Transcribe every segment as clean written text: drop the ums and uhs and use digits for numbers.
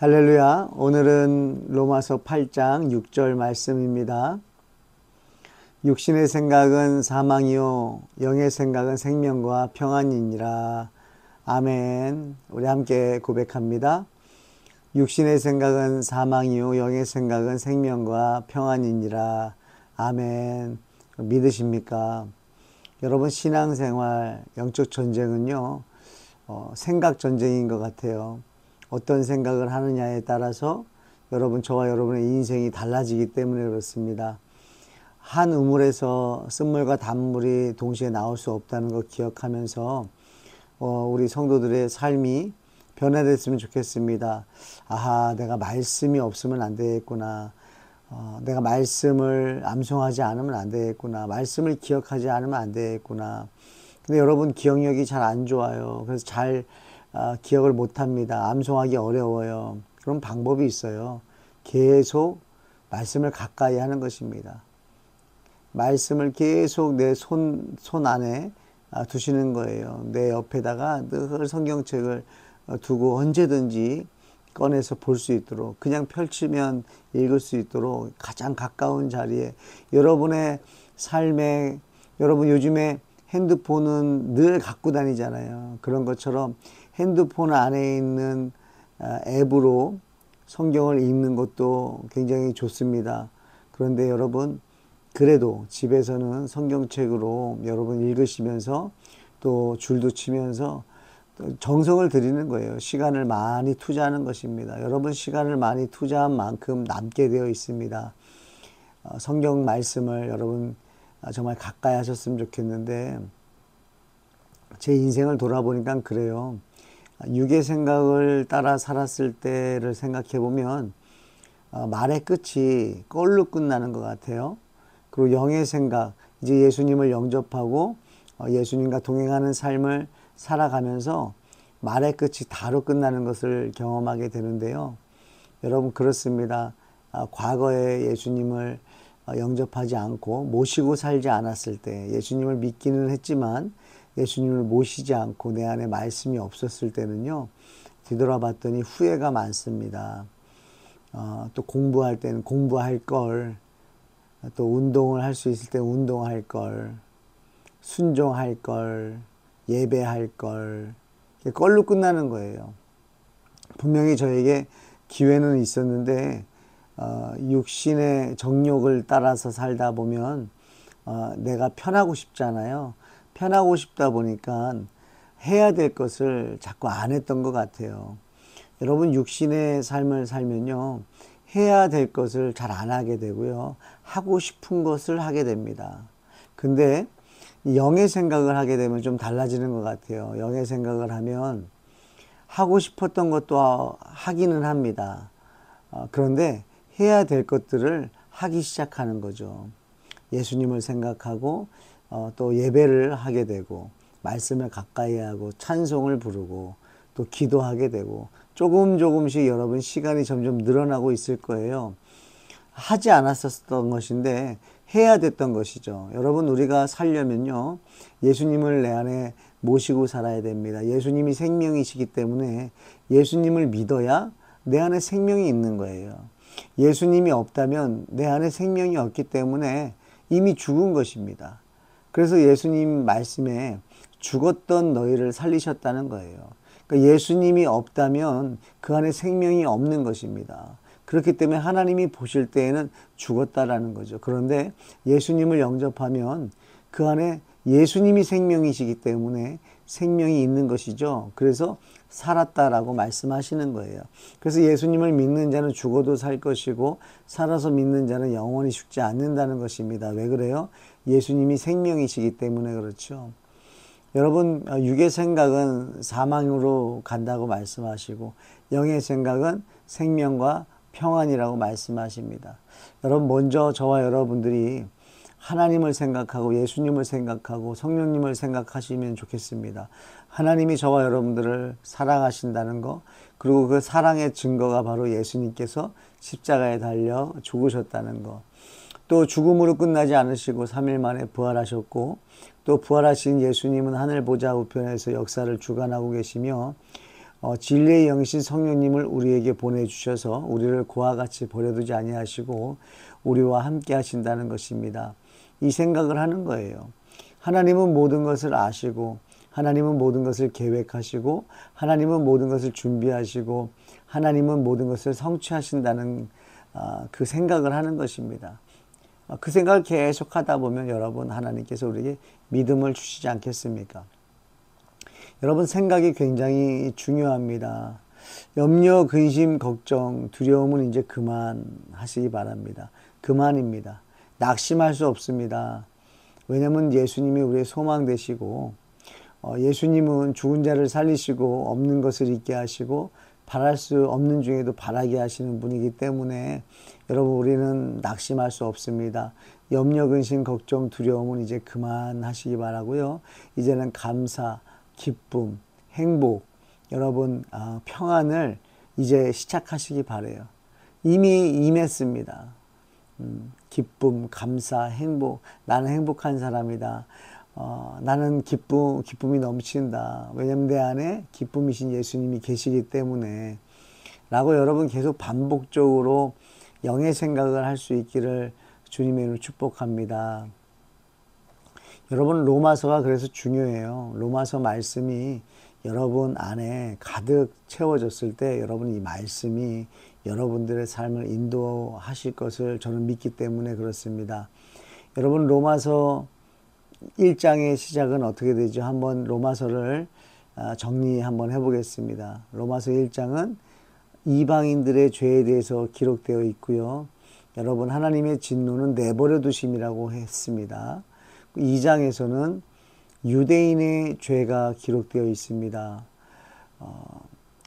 할렐루야. 오늘은 로마서 8장 6절 말씀입니다. 육신의 생각은 사망이요 영의 생각은 생명과 평안이니라. 아멘. 우리 함께 고백합니다. 육신의 생각은 사망이요 영의 생각은 생명과 평안이니라. 아멘. 믿으십니까? 여러분, 신앙생활, 영적 전쟁은요, 생각 전쟁인 것 같아요. 어떤 생각을 하느냐에 따라서 저와 여러분의 인생이 달라지기 때문에 그렇습니다. 한 우물에서 쓴물과 단물이 동시에 나올 수 없다는 거 기억하면서 우리 성도들의 삶이 변화됐으면 좋겠습니다. 아하, 내가 말씀이 없으면 안 되겠구나. 내가 말씀을 암송하지 않으면 안 되겠구나. 말씀을 기억하지 않으면 안 되겠구나. 근데 여러분, 기억력이 잘 안 좋아요. 그래서 잘 기억을 못합니다. 암송하기 어려워요. 그런 방법이 있어요. 계속 말씀을 가까이 하는 것입니다. 말씀을 계속 내 손 안에 두시는 거예요. 내 옆에다가 늘 성경책을 두고 언제든지 꺼내서 볼 수 있도록, 그냥 펼치면 읽을 수 있도록 가장 가까운 자리에 여러분의 삶에, 여러분 요즘에 핸드폰은 늘 갖고 다니잖아요. 그런 것처럼 핸드폰 안에 있는 앱으로 성경을 읽는 것도 굉장히 좋습니다. 그런데 여러분, 그래도 집에서는 성경책으로 여러분 읽으시면서 또 줄도 치면서 정성을 들이는 거예요. 시간을 많이 투자하는 것입니다. 여러분, 시간을 많이 투자한 만큼 남게 되어 있습니다. 성경 말씀을 여러분 정말 가까이 하셨으면 좋겠는데, 제 인생을 돌아보니까 그래요. 육의 생각을 따라 살았을 때를 생각해 보면 말의 끝이 꼴로 끝나는 것 같아요. 그리고 영의 생각, 이제 예수님을 영접하고 예수님과 동행하는 삶을 살아가면서 말의 끝이 다로 끝나는 것을 경험하게 되는데요. 여러분, 그렇습니다. 과거에 예수님을 영접하지 않고 모시고 살지 않았을 때, 예수님을 믿기는 했지만 예수님을 모시지 않고 내 안에 말씀이 없었을 때는요, 뒤돌아봤더니 후회가 많습니다. 또 공부할 때는 공부할 걸, 또 운동을 할 수 있을 때 운동할 걸, 순종할 걸, 예배할 걸, 꼴로 끝나는 거예요. 분명히 저에게 기회는 있었는데 육신의 정욕을 따라서 살다 보면 내가 편하고 싶잖아요. 편하고 싶다 보니까 해야 될 것을 자꾸 안 했던 것 같아요. 여러분, 육신의 삶을 살면요, 해야 될 것을 잘 안 하게 되고요, 하고 싶은 것을 하게 됩니다. 근데 영의 생각을 하게 되면 좀 달라지는 것 같아요. 영의 생각을 하면 하고 싶었던 것도 하기는 합니다. 그런데 해야 될 것들을 하기 시작하는 거죠. 예수님을 생각하고 또 예배를 하게 되고, 말씀을 가까이 하고 찬송을 부르고 또 기도하게 되고, 조금씩 여러분 시간이 점점 늘어나고 있을 거예요. 하지 않았었던 것인데 해야 됐던 것이죠. 여러분, 우리가 살려면요, 예수님을 내 안에 모시고 살아야 됩니다. 예수님이 생명이시기 때문에 예수님을 믿어야 내 안에 생명이 있는 거예요. 예수님이 없다면 내 안에 생명이 없기 때문에 이미 죽은 것입니다. 그래서 예수님 말씀에 죽었던 너희를 살리셨다는 거예요. 그러니까 예수님이 없다면 그 안에 생명이 없는 것입니다. 그렇기 때문에 하나님이 보실 때에는 죽었다라는 거죠. 그런데 예수님을 영접하면 그 안에 예수님이 생명이시기 때문에 생명이 있는 것이죠. 그래서 살았다라고 말씀하시는 거예요. 그래서 예수님을 믿는 자는 죽어도 살 것이고 살아서 믿는 자는 영원히 죽지 않는다는 것입니다. 왜 그래요? 예수님이 생명이시기 때문에 그렇죠. 여러분, 육의 생각은 사망으로 간다고 말씀하시고 영의 생각은 생명과 평안이라고 말씀하십니다. 여러분, 먼저 저와 여러분들이 하나님을 생각하고 예수님을 생각하고 성령님을 생각하시면 좋겠습니다. 하나님이 저와 여러분들을 사랑하신다는 것, 그리고 그 사랑의 증거가 바로 예수님께서 십자가에 달려 죽으셨다는 것, 또 죽음으로 끝나지 않으시고 3일 만에 부활하셨고, 또 부활하신 예수님은 하늘 보좌 우편에서 역사를 주관하고 계시며 진리의 영이신 성령님을 우리에게 보내주셔서 우리를 그와 같이 버려두지 아니하시고 우리와 함께 하신다는 것입니다. 이 생각을 하는 거예요. 하나님은 모든 것을 아시고 하나님은 모든 것을 계획하시고 하나님은 모든 것을 준비하시고 하나님은 모든 것을 성취하신다는 그 생각을 하는 것입니다. 그 생각을 계속 하다 보면 여러분, 하나님께서 우리에게 믿음을 주시지 않겠습니까? 여러분, 생각이 굉장히 중요합니다. 염려, 근심, 걱정, 두려움은 이제 그만하시기 바랍니다. 그만입니다. 낙심할 수 없습니다. 왜냐하면 예수님이 우리의 소망 되시고 예수님은 죽은 자를 살리시고 없는 것을 있게 하시고 바랄 수 없는 중에도 바라게 하시는 분이기 때문에 여러분, 우리는 낙심할 수 없습니다. 염려, 근심, 걱정, 두려움은 이제 그만하시기 바라고요. 이제는 감사, 기쁨, 행복, 여러분 평안을 이제 시작하시기 바라요. 이미 임했습니다. 기쁨, 감사, 행복. 나는 행복한 사람이다. 나는 기쁨이 넘친다. 왜냐하면 내 안에 기쁨이신 예수님이 계시기 때문에 라고 여러분 계속 반복적으로 영의 생각을 할 수 있기를 주님의 이름으로 축복합니다. 여러분, 로마서가 그래서 중요해요. 로마서 말씀이 여러분 안에 가득 채워졌을 때 여러분 이 말씀이 여러분들의 삶을 인도하실 것을 저는 믿기 때문에 그렇습니다. 여러분, 로마서 1장의 시작은 어떻게 되죠? 한번 로마서를 정리 한번 해보겠습니다. 로마서 1장은 이방인들의 죄에 대해서 기록되어 있고요. 여러분, 하나님의 진노는 내버려 두심이라고 했습니다. 2장에서는 유대인의 죄가 기록되어 있습니다.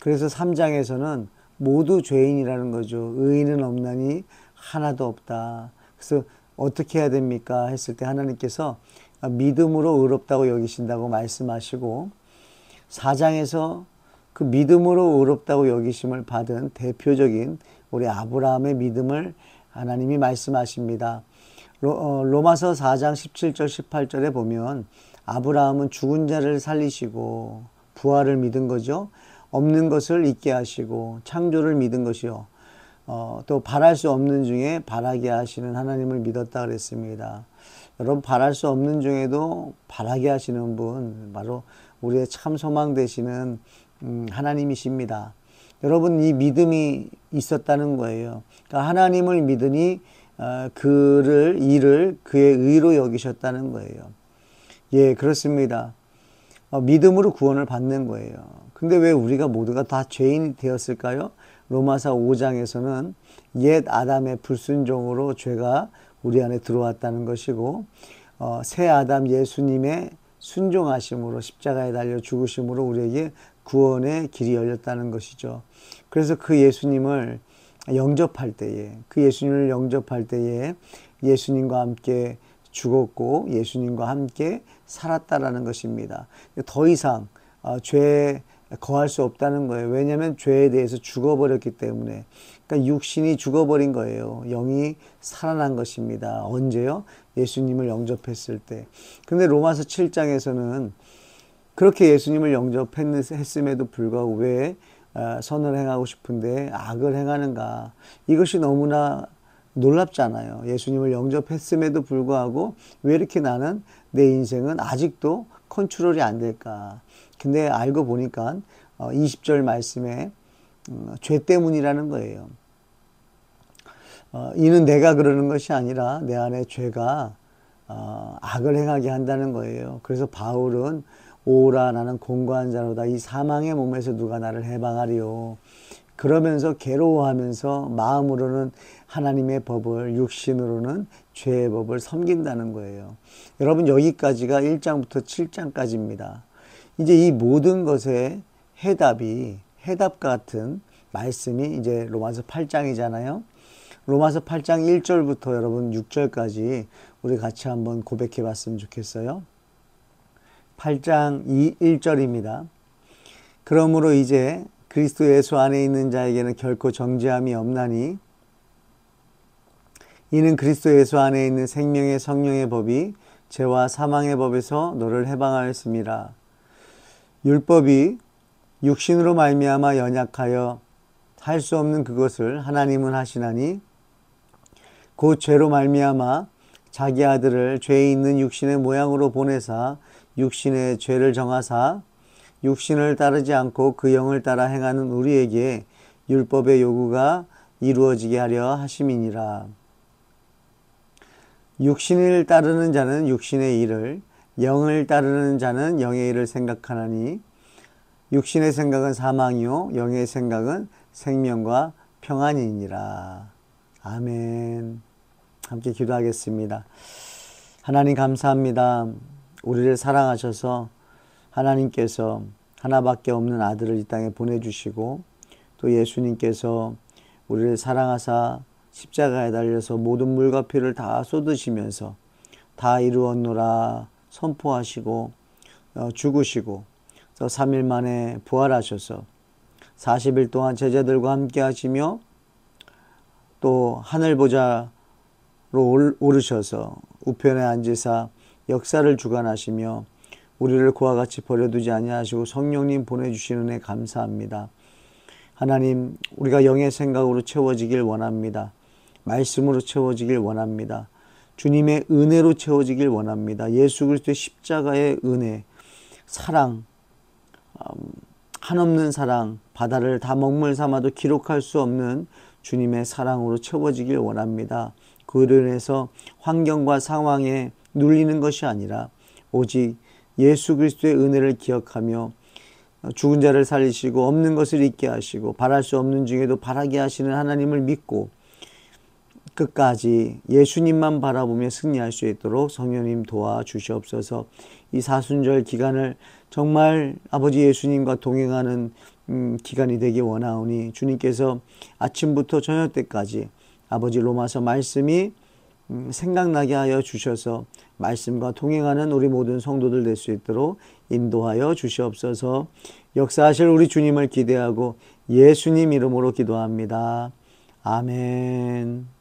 그래서 3장에서는 모두 죄인이라는 거죠. 의인은 없나니 하나도 없다. 그래서 어떻게 해야 됩니까? 했을 때 하나님께서 믿음으로 의롭다고 여기신다고 말씀하시고 4장에서 그 믿음으로 의롭다고 여기심을 받은 대표적인 우리 아브라함의 믿음을 하나님이 말씀하십니다. 로마서 4장 17절 18절에 보면 아브라함은 죽은 자를 살리시고 부활을 믿은 거죠. 없는 것을 있게 하시고 창조를 믿은 것이요. 또 바랄 수 없는 중에 바라게 하시는 하나님을 믿었다 그랬습니다. 여러분, 바랄 수 없는 중에도 바라게 하시는 분, 바로 우리의 참 소망 되시는 하나님이십니다. 여러분, 이 믿음이 있었다는 거예요. 그러니까 하나님을 믿으니 일을 그의 의로 여기셨다는 거예요. 예, 그렇습니다. 믿음으로 구원을 받는 거예요. 근데 왜 우리가 모두가 다 죄인이 되었을까요? 로마서 5장에서는 옛 아담의 불순종으로 죄가 우리 안에 들어왔다는 것이고 새 아담 예수님의 순종하심으로 십자가에 달려 죽으심으로 우리에게 구원의 길이 열렸다는 것이죠. 그래서 그 예수님을 영접할 때에 예수님과 함께 죽었고 예수님과 함께 살았다라는 것입니다. 더 이상 죄에 거할 수 없다는 거예요. 왜냐하면 죄에 대해서 죽어버렸기 때문에. 그러니까 육신이 죽어버린 거예요. 영이 살아난 것입니다. 언제요? 예수님을 영접했을 때. 근데 로마서 7장에서는 그렇게 예수님을 영접했음에도 불구하고 왜 선을 행하고 싶은데 악을 행하는가? 이것이 너무나 놀랍잖아요. 예수님을 영접했음에도 불구하고 왜 이렇게 나는 내 인생은 아직도 컨트롤이 안 될까? 근데 알고 보니까 20절 말씀에 죄 때문이라는 거예요. 이는 내가 그러는 것이 아니라 내 안에 죄가 악을 행하게 한다는 거예요. 그래서 바울은 오라 나는 공고한 자로다. 이 사망의 몸에서 누가 나를 해방하리요. 그러면서 괴로워하면서 마음으로는 하나님의 법을, 육신으로는 죄의 법을 섬긴다는 거예요. 여러분, 여기까지가 1장부터 7장까지입니다. 이제 이 모든 것의 해답 같은 말씀이 이제 로마서 8장이잖아요. 로마서 8장 1절부터 여러분 6절까지 우리 같이 한번 고백해 봤으면 좋겠어요. 8장 1절입니다. 그러므로 이제 그리스도 예수 안에 있는 자에게는 결코 정죄함이 없나니 이는 그리스도 예수 안에 있는 생명의 성령의 법이 죄와 사망의 법에서 너를 해방하였습니다. 율법이 육신으로 말미암아 연약하여 할 수 없는 그것을 하나님은 하시나니 곧 죄로 말미암아 자기 아들을 죄 있는 육신의 모양으로 보내사 육신의 죄를 정하사 육신을 따르지 않고 그 영을 따라 행하는 우리에게 율법의 요구가 이루어지게 하려 하심이니라. 육신을 따르는 자는 육신의 일을, 영을 따르는 자는 영의 일을 생각하나니 육신의 생각은 사망이요 영의 생각은 생명과 평안이니라. 아멘. 함께 기도하겠습니다. 하나님 감사합니다. 우리를 사랑하셔서 하나님께서 하나밖에 없는 아들을 이 땅에 보내주시고 또 예수님께서 우리를 사랑하사 십자가에 달려서 모든 물과 피를 다 쏟으시면서 다 이루었노라 선포하시고 죽으시고 또 3일 만에 부활하셔서 40일 동안 제자들과 함께 하시며 또 하늘 보좌로 오르셔서 우편에 앉으사 역사를 주관하시며 우리를 그와 같이 버려두지 아니하시고 성령님 보내주시는 은혜 감사합니다. 하나님, 우리가 영의 생각으로 채워지길 원합니다. 말씀으로 채워지길 원합니다. 주님의 은혜로 채워지길 원합니다. 예수 그리스도의 십자가의 은혜, 사랑, 한없는 사랑, 바다를 다 먹물 삼아도 기록할 수 없는 주님의 사랑으로 채워지길 원합니다. 그로 인해서 환경과 상황에 눌리는 것이 아니라 오직 예수 그리스도의 은혜를 기억하며 죽은 자를 살리시고 없는 것을 있게 하시고 바랄 수 없는 중에도 바라게 하시는 하나님을 믿고 끝까지 예수님만 바라보며 승리할 수 있도록 성령님 도와주시옵소서. 이 사순절 기간을 정말 아버지 예수님과 동행하는 기간이 되기 원하오니 주님께서 아침부터 저녁 때까지 아버지 로마서 말씀이 생각나게 하여 주셔서 말씀과 동행하는 우리 모든 성도들 될 수 있도록 인도하여 주시옵소서. 역사하실 우리 주님을 기대하고 예수님 이름으로 기도합니다. 아멘.